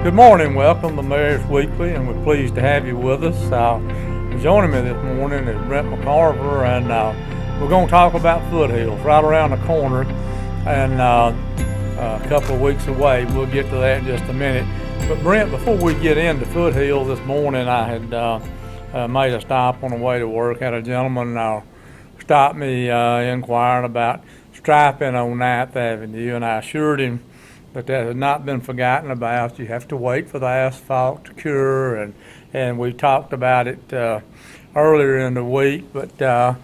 Good morning, welcome to Mayor's Weekly, and we're pleased to have you with us. Joining me this morning is Brent McCarver, and we're going to talk about Foothills right around the corner and a couple of weeks away. We'll get to that in just a minute. But Brent, before we get into Foothills this morning, I had made a stop on the way to work. Had a gentleman stop me inquiring about striping on 9th Avenue, and I assured him that has not been forgotten about. You have to wait for the asphalt to cure, and we talked about it earlier in the week, but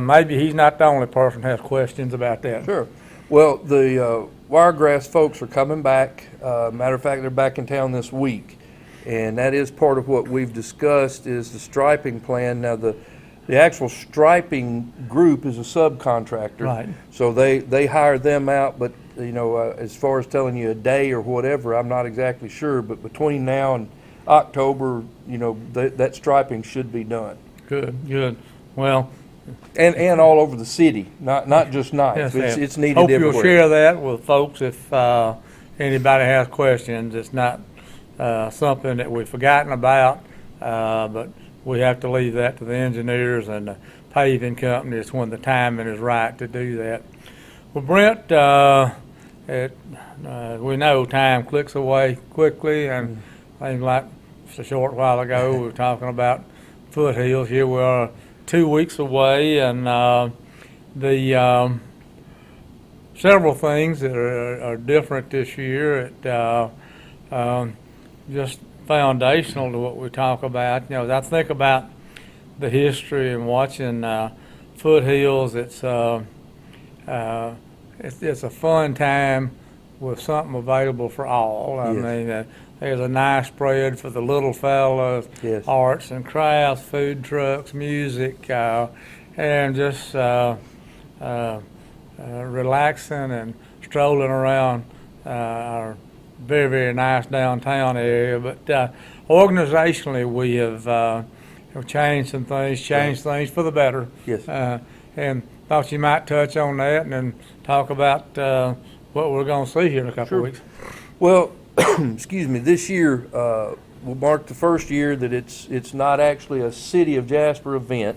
maybe he's not the only person who has questions about that. Sure. Well, the Wiregrass folks are coming back. Matter of fact, they're back in town this week, and that is part of what we've discussed is the striping plan. Now, the actual striping group is a subcontractor, Right. So they hire them out, but as far as telling you a day or whatever, I'm not exactly sure, but between now and October, that striping should be done. Good. Well, And all over the city, not just Ninth. yes, It's needed hope everywhere. you'll share that with folks if anybody has questions. It's not something that we've forgotten about, but we have to leave that to the engineers and the paving companies when the timing is right to do that. Well, Brent, we know time clicks away quickly, and seems like just a short while ago we were talking about Foothills. Here we are 2 weeks away, and the several things that are different this year. Just foundational to what we talk about. As I think about the history and watching Foothills, it's a fun time with something available for all. I Yes. mean, there's a nice spread for the little fellas, Yes. arts and crafts, food trucks, music, and just relaxing and strolling around our very, very nice downtown area. But organizationally, we have changed some things, things for the better. Yes. And thought you might touch on that and then talk about what we're going to see here in a couple of weeks. Well, excuse me, this year will mark the first year that it's not actually a City of Jasper event.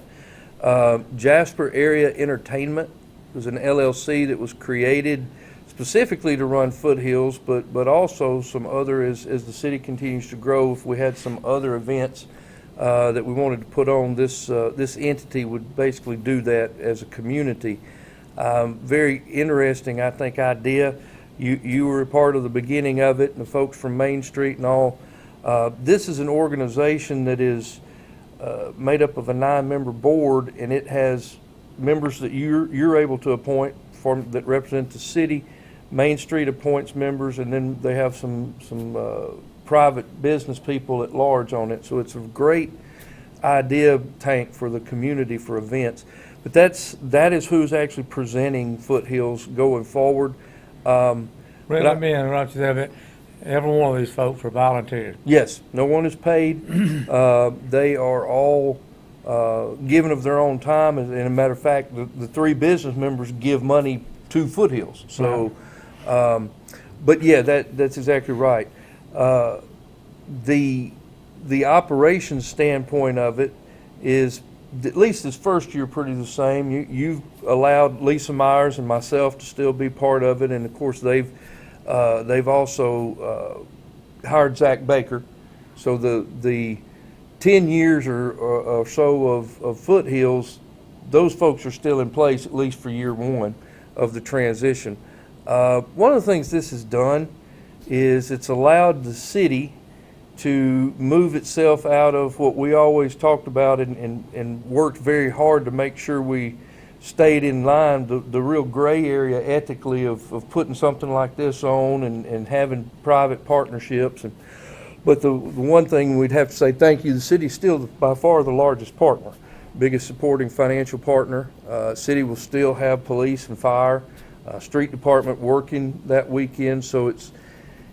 Jasper Area Entertainment was an LLC that was created specifically to run Foothills, but also some other, as the city continues to grow, if we had some other events that we wanted to put on, this entity would basically do that as a community. Very interesting, I think, idea. You were a part of the beginning of it, and the folks from Main Street and all. This is an organization that is made up of a 9-member board, and it has members that you're able to appoint that represent the city. Main Street appoints members, and then they have some private business people at large on it. So it's a great idea tank for the community for events. But that is who's actually presenting Foothills going forward. Brent, let me interrupt you there a bit. Every one of these folks are volunteers. Yes, no one is paid. They are all given of their own time. And a matter of fact, the 3 business members give money to Foothills. So, but yeah, that's exactly right. The operations standpoint of it is, at least this first year, pretty the same. You've allowed Lisa Myers and myself to still be part of it, and of course they've also hired Zach Baker. So the 10 years or so of Foothills, those folks are still in place at least for year 1 of the transition. One of the things this has done is it's allowed the city to move itself out of what we always talked about and worked very hard to make sure we stayed in line, the real gray area ethically of putting something like this on and having private partnerships. But the one thing we'd have to say thank you, the city's still by far the largest partner, biggest supporting financial partner. City will still have police and fire, street department working that weekend, so it's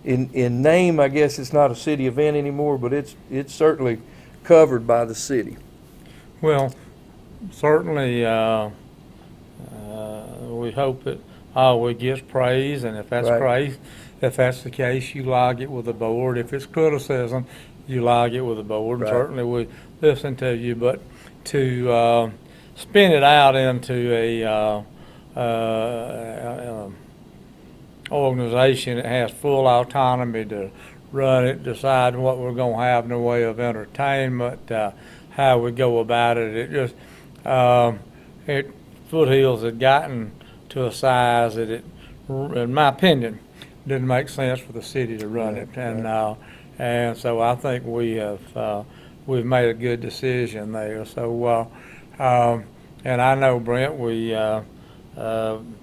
in name, I guess it's not a city event anymore, but it's certainly covered by the city. Well, certainly we hope that always gets praise, and if that's Right. praise, if that's the case, you log it with the board. If it's criticism, you log it with the board. And Right. certainly we listen to you, but to spin it out into a organization that has full autonomy to run it, decide what we're going to have in the way of entertainment, how we go about it. It just, Foothills had gotten to a size that it, in my opinion, didn't make sense for the city to run it. And so I think we've made a good decision there. So, and I know, Brent, we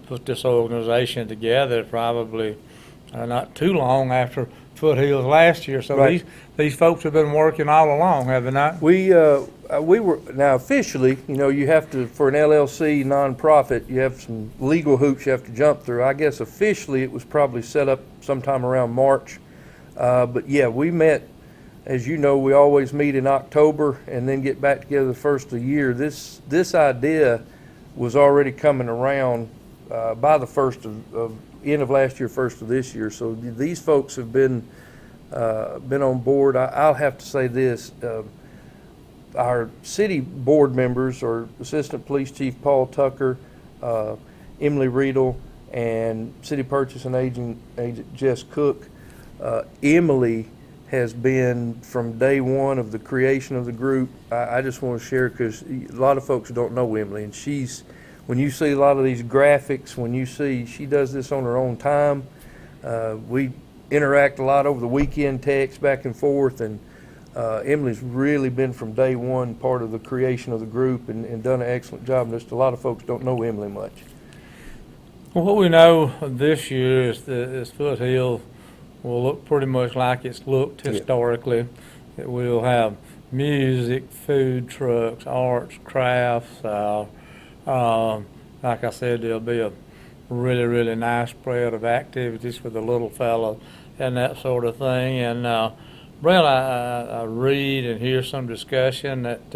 put this organization together probably not too long after Foothills last year. So Right. these folks have been working all along, have they not? We were, now officially, you have to, for an LLC nonprofit, you have some legal hoops you have to jump through. I guess officially it was probably set up sometime around March. But yeah, we met, as you know, we always meet in October and then get back together the first of the year. This idea was already coming around by the first of end of last year, first of this year. So these folks have been on board. I'll have to say this: our city board members are Assistant Police Chief Paul Tucker, Emily Riedel, and City Purchasing Agent Jess Cook. Emily has been from day one of the creation of the group. I just want to share, because a lot of folks don't know Emily, and when you see a lot of these graphics, when you see she does this on her own time, we interact a lot over the weekend, text back and forth, and Emily's really been from day one part of the creation of the group and done an excellent job. Just a lot of folks don't know Emily much. Well, what we know this year is that Foothills will look pretty much like it's looked historically. It will have music, food trucks, arts, crafts. Like I said, there'll be a really, really nice spread of activities for the little fellow and that sort of thing. And Brent, I read and hear some discussion that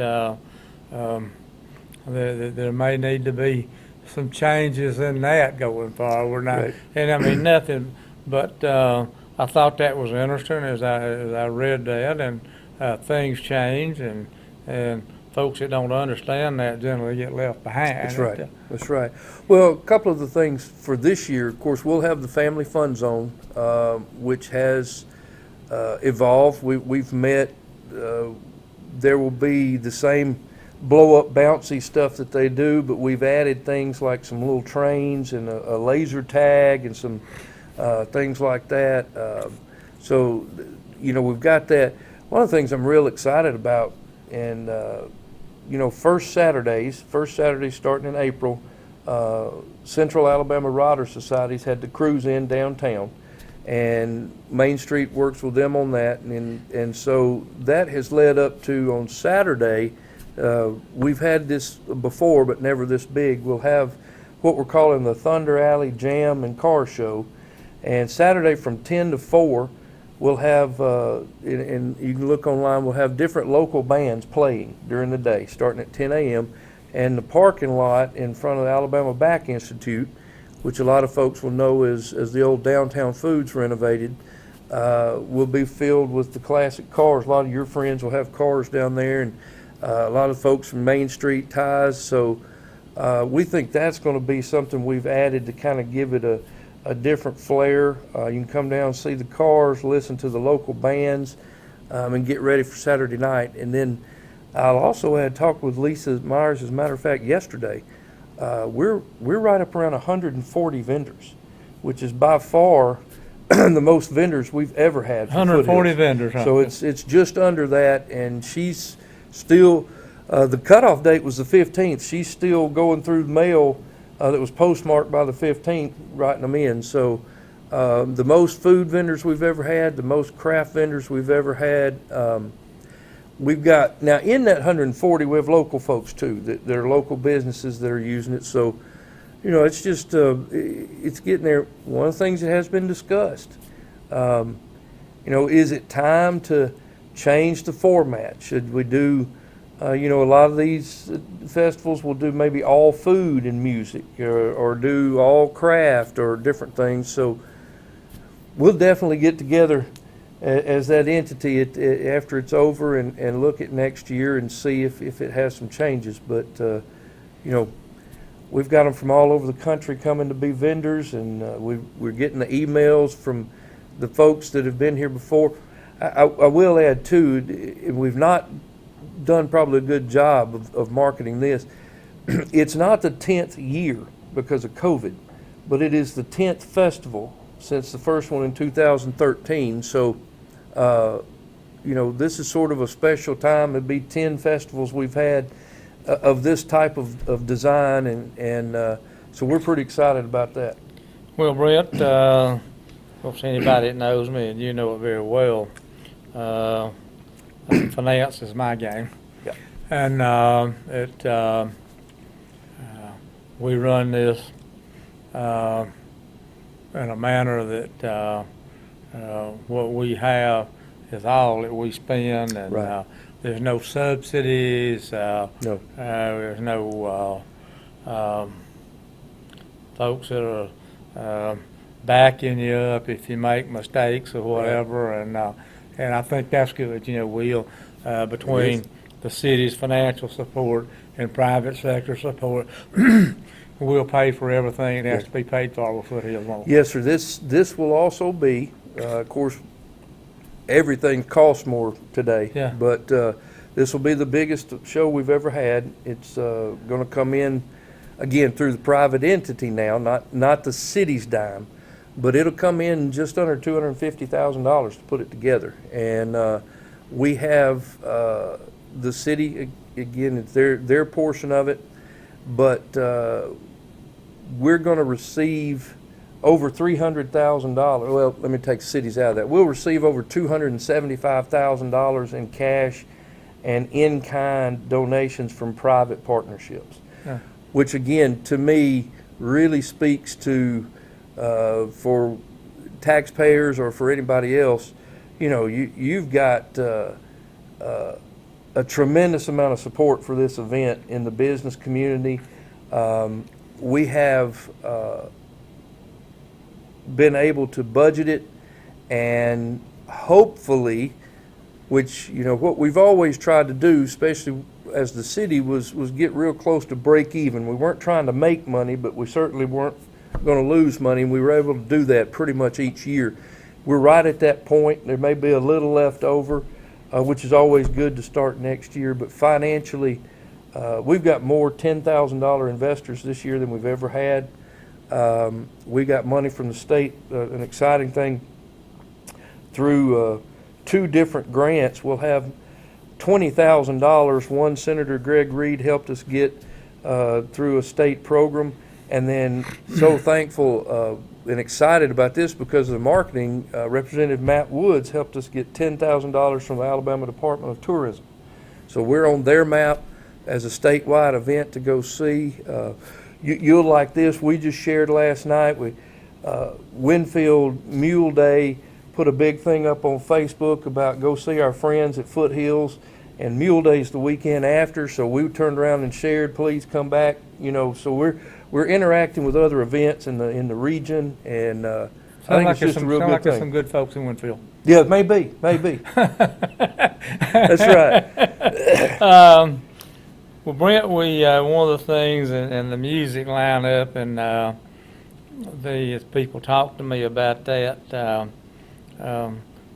there may need to be some changes in that going forward. Right. And I mean, nothing, but I thought that was interesting as I read that, and things change, and folks that don't understand that generally get left behind. That's right. That's right. Well, a couple of the things for this year, of course, we'll have the Family Fun Zone, which has evolved. We've met. There will be the same blow-up bouncy stuff that they do, but we've added things like some little trains and a laser tag and some things like that. So, we've got that. One of the things I'm real excited about, and first Saturdays starting in April, Central Alabama Rider Society's had the cruise in downtown, and Main Street works with them on that, and so that has led up to, on Saturday, we've had this before but never this big. We'll have what we're calling the Thunder Alley Jam and Car Show, and Saturday from 10 to 4 we'll have, and you can look online, we'll have different local bands playing during the day, starting at 10 a.m. And the parking lot in front of the Alabama Back Institute, which a lot of folks will know as the old Downtown Foods renovated, will be filled with the classic cars. A lot of your friends will have cars down there, and a lot of folks from Main Street ties. So we think that's going to be something we've added to kind of give it a different flair. You can come down and see the cars, listen to the local bands, and get ready for Saturday night. And then I'll also had talked with Lisa Myers, as a matter of fact, yesterday. We're right up around 140 vendors, which is by far the most vendors we've ever had. 140 vendors. Huh? So it's just under that, and she's still, the cutoff date was the 15th. She's still going through the mail that was postmarked by the 15th, writing them in. So the most food vendors we've ever had, the most craft vendors we've ever had. We've got, now in that 140, we have local folks too, that are local businesses that are using it. So, it's just, it's getting there. One of the things that has been discussed, is it time to change the format? Should we do, a lot of these festivals will do maybe all food and music, or do all craft or different things. So we'll definitely get together as that entity after it's over and look at next year and see if it has some changes. But, we've got them from all over the country coming to be vendors, and we're getting the emails from the folks that have been here before. I will add, too, we've not done probably a good job of marketing this. It's not the 10th year because of COVID, but it is the 10th festival since the first one in 2013. So, this is sort of a special time. It'd be 10 festivals we've had of this type of design, and so we're pretty excited about that. Well, Brett, if anybody that knows me, and you know it very well, finance is my game. Yeah. And we run this in a manner that what we have is all that we spend, and Right. There's no subsidies. No. There's no folks that are backing you up if you make mistakes or whatever, and I think that's good. We'll between the city's financial support and private sector support, we'll pay for everything that has to be paid for with Foothills Mall. Yes, sir. This will also be, of course, everything costs more today. Yeah. But this will be the biggest show we've ever had. It's going to come in, again, through the private entity now, not the city's dime, but it'll come in just under $250,000 to put it together. And we have the city, again, it's their portion of it, but we're going to receive over $300,000. Well, let me take cities out of that. We'll receive over $275,000 in cash and in-kind donations from private partnerships, which again, to me, really speaks to, for taxpayers or for anybody else, you've got a tremendous amount of support for this event in the business community. We have been able to budget it, and hopefully, which what we've always tried to do, especially as the city, was get real close to break even. We weren't trying to make money, but we certainly weren't going to lose money, and we were able to do that pretty much each year. We're right at that point. There may be a little left over, which is always good to start next year, but financially, we've got more $10,000 investors this year than we've ever had. We got money from the state, an exciting thing, through 2 different grants. We'll have $20,000. One, Senator Greg Reed helped us get through a state program, and then so thankful and excited about this because of the marketing. Representative Matt Woods helped us get $10,000 from the Alabama Department of Tourism. So we're on their map as a statewide event to go see. You'll like this. We just shared last night. Winfield Mule Day put a big thing up on Facebook about go see our friends at Foothills, and Mule Day's the weekend after. So we turned around and shared, please come back. So we're interacting with other events in the region, and I think it's just a real good thing. There's some good folks in Winfield. Yeah, maybe. That's right. Well, Brent, one of the things in the music lineup, and as people talk to me about that,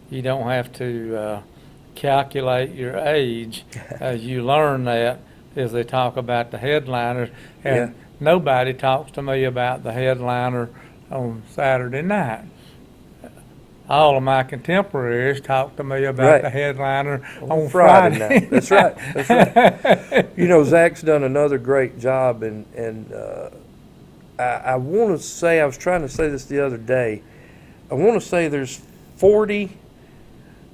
you don't have to calculate your age. You learn that as they talk about the headliners, and nobody talks to me about the headliner on Saturday night. All of my contemporaries talk to me about the headliner on Friday night. That's right. Zach's done another great job, and I want to say, I was trying to say this the other day, I want to say there's 40,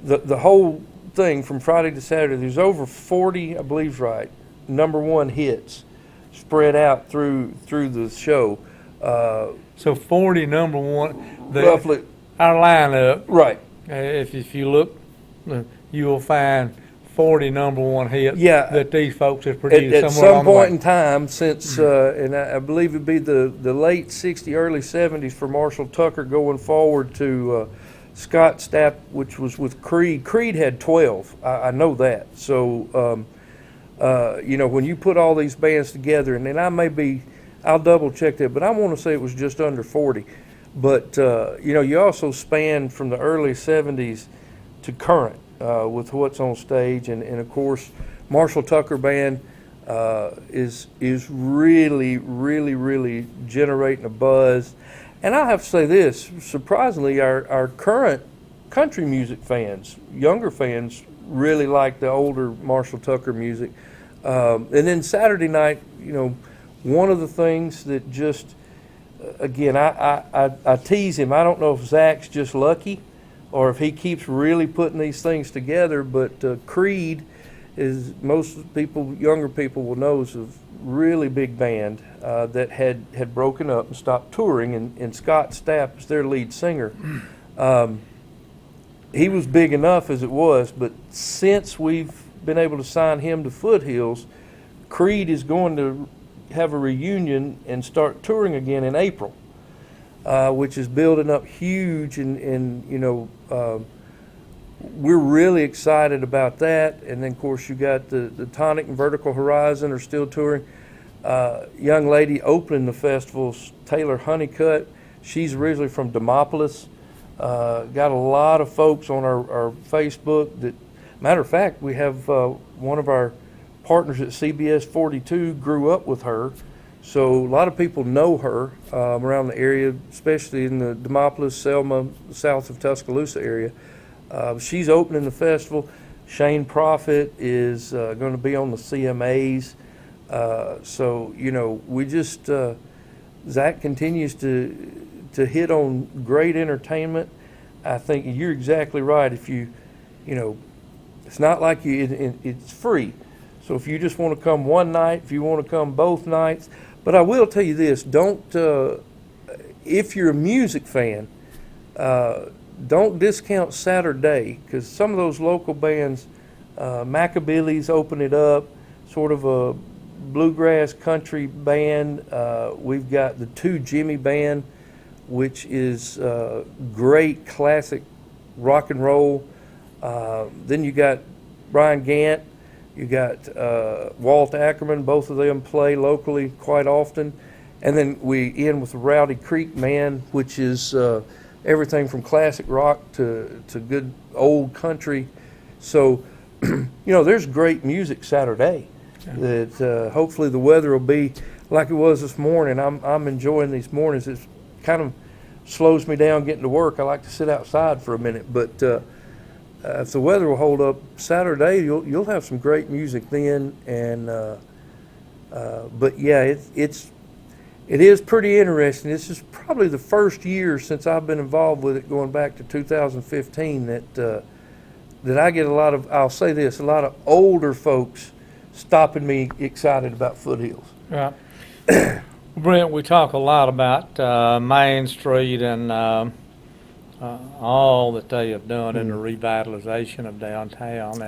the whole thing from Friday to Saturday, there's over 40, I believe right, #1 hits spread out through the show. So 40 #1, roughly. Our lineup, right? If you look, you will find 40 #1 hits Yeah. that these folks have produced At somewhere some on the way. point in time, since, and I believe it'd be the late 60s, early 70s for Marshall Tucker going forward to Scott Stapp, which was with Creed. Creed had 12. I know that. So, when you put all these bands together, and then I'll double check that, but I want to say it was just under 40. But, you also span from the early 70s to current with what's on stage. And of course, Marshall Tucker Band is really, really, really generating a buzz. And I have to say this, surprisingly, our current country music fans, younger fans, really like the older Marshall Tucker music. And then Saturday night, one of the things that just, again, I tease him. I don't know if Zach's just lucky or if he keeps really putting these things together, but Creed is, most people, younger people will know, is a really big band that had broken up and stopped touring, and Scott Stapp is their lead singer. He was big enough as it was, but since we've been able to sign him to Foothills, Creed is going to have a reunion and start touring again in April, which is building up huge, and we're really excited about that. And then, of course, you got the Tonic and Vertical Horizon are still touring. Young lady opening the festival's Taylor Honeycutt. She's originally from Demopolis. Got a lot of folks on our Facebook that, matter of fact, we have one of our partners at CBS 42 grew up with her. So a lot of people know her around the area, especially in the Demopolis, Selma, south of Tuscaloosa area. She's opening the festival. Shane Prophet is going to be on the CMAs. So, we just, Zach continues to hit on great entertainment. I think you're exactly right. If it's not like it's free. So if you just want to come one night, if you want to come both nights. But I will tell you this, if you're a music fan, don't discount Saturday, because some of those local bands, Maccabilly's open it up, sort of a bluegrass country band. We've got the Two Jimmy Band, which is great classic rock and roll. Then you got Brian Gant, you got Walt Ackerman. Both of them play locally quite often. And then we end with the Rowdy Creek Band, which is everything from classic rock to good old country. So, there's great music Saturday. That hopefully the weather will be like it was this morning. I'm enjoying these mornings. It kind of slows me down getting to work. I like to sit outside for a minute, but if the weather will hold up Saturday, you'll have some great music then. And but yeah, it is pretty interesting. This is probably the first year since I've been involved with it, going back to 2015, that I get a lot of older folks stopping me excited about Foothills. Right. Brent, we talk a lot about Main Street and all that they have done in the revitalization of downtown,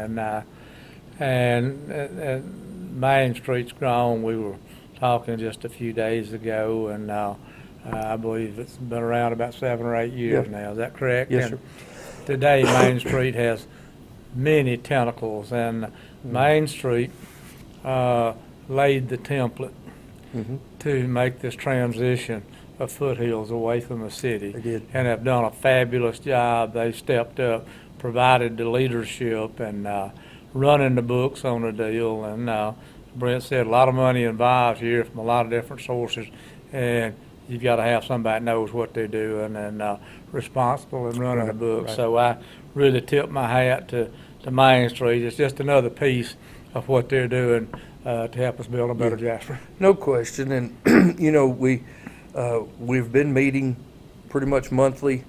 and Main Street's grown. We were talking just a few days ago, and I believe it's been around about 7 or 8 years now. Is that correct? Yes, and sir. Today, Main Street has many tentacles, and Main Street laid the template to make this transition of Foothills away from the city. They did. And have done a fabulous job. They stepped up, provided the leadership, and running the books on the deal. And Brent said a lot of money involved here from a lot of different sources, and you've got to have somebody that knows what they're doing and responsible in running the books. Right. So I really tip my hat to Main Street. It's just another piece of what they're doing to help us build a better Jasper. No question. And we've been meeting pretty much monthly.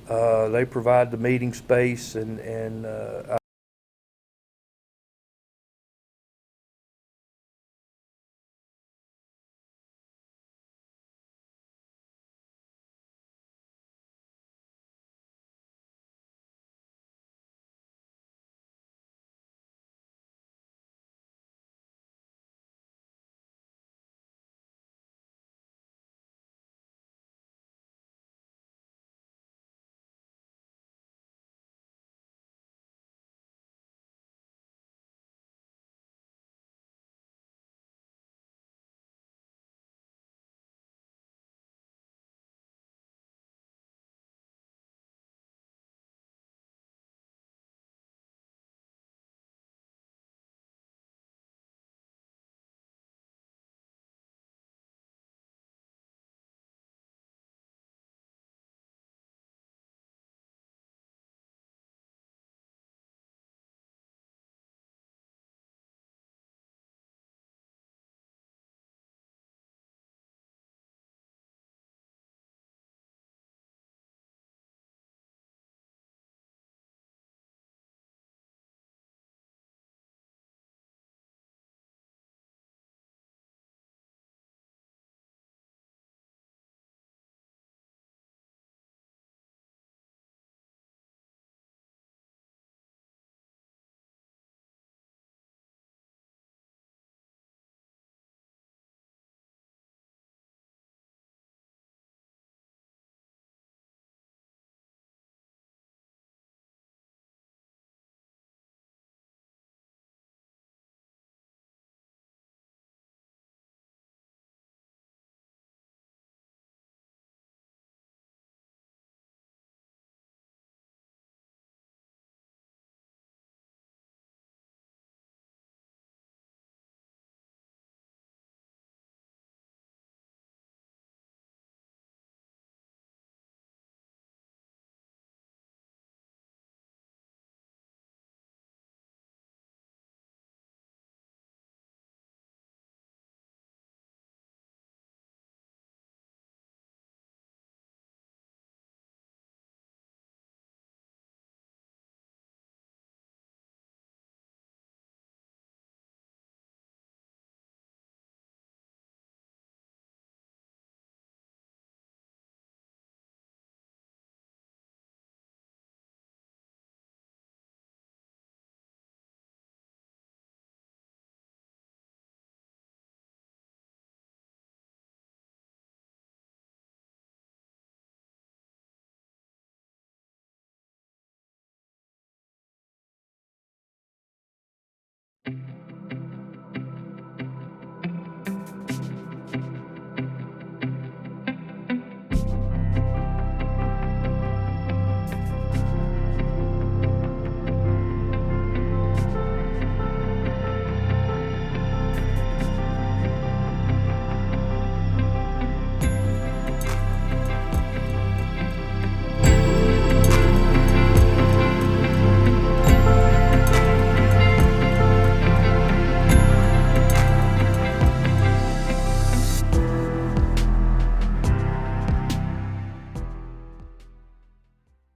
They provide the meeting space, and